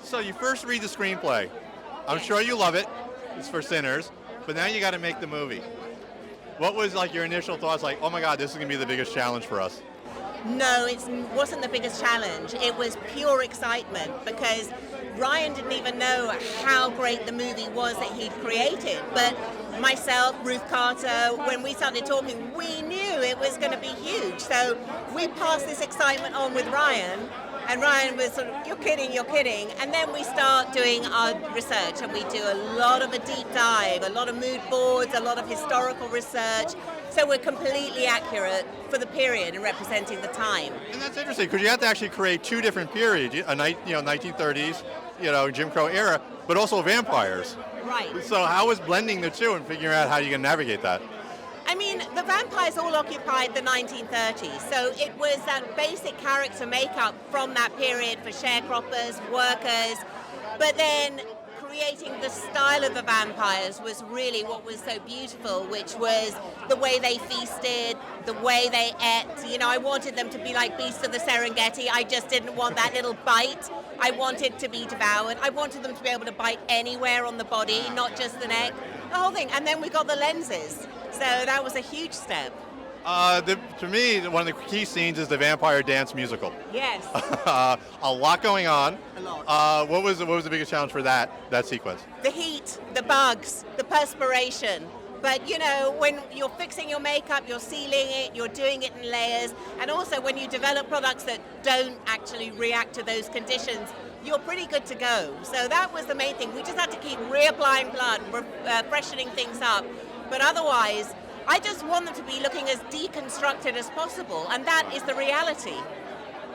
So you first read the screenplay. I'm sure you love it. It's for sinners. But now you got to make the movie. What was like your initial thoughts? Like, oh my God, this is going to be the biggest challenge for us. No, it wasn't the biggest challenge. It was pure excitement because Ryan didn't even know how great the movie was that he'd created. But myself, Ruth Carter, when we started talking, we knew it was going to be huge. So we passed this excitement on with Ryan. And Ryan was sort of, you're kidding. And then we start doing our research and we do a lot of a deep dive, a lot of mood boards, a lot of historical research. So we're completely accurate for the period and representing the time. And that's interesting because you have to actually create two different periods, 1930s, Jim Crow era, but also vampires. Right. So how was blending the two and figuring out how you can navigate that? I mean, the vampires all occupied the 1930s, so it was that basic character makeup from that period for sharecroppers, workers, but then creating the style of the vampires was really what was so beautiful, which was the way they feasted, the way they ate. I wanted them to be like beasts of the Serengeti. I just didn't want that little bite. I wanted to be devoured. I wanted them to be able to bite anywhere on the body, not just the neck, the whole thing. And then we got the lenses. So that was a huge step. To me, one of the key scenes is the vampire dance musical. Yes. A lot going on. A lot. What was the biggest challenge for that sequence? The heat, the bugs, the perspiration. But when you're fixing your makeup, you're sealing it, you're doing it in layers, and also when you develop products that don't actually react to those conditions, you're pretty good to go. So that was the main thing. We just had to keep reapplying blood, freshening things up. But otherwise, I just want them to be looking as deconstructed as possible, and that is the reality.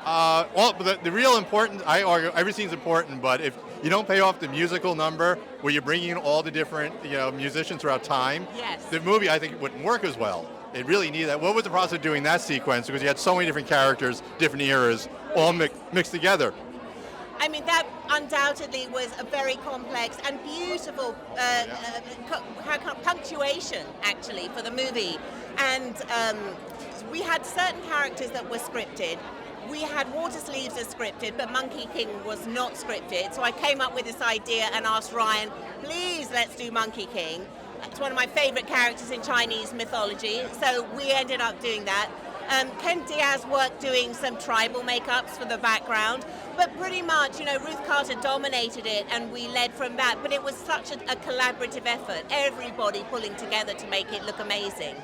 The real important, I argue, every scene's important, but if you don't pay off the musical number where you're bringing in all the different musicians throughout time, yes, the movie, I think, wouldn't work as well. It really needed that. What was the process of doing that sequence? Because you had so many different characters, different eras, all mixed together. I mean, that undoubtedly was a very complex and beautiful punctuation, actually, for the movie. And we had certain characters that were scripted. We had Water Sleeves as scripted, but Monkey King was not scripted. So I came up with this idea and asked Ryan, please let's do Monkey King. It's one of my favorite characters in Chinese mythology. So we ended up doing that. Ken Diaz worked doing some tribal makeups for the background, but pretty much, Ruth Carter dominated it and we led from that. But it was such a collaborative effort, everybody pulling together to make it look amazing.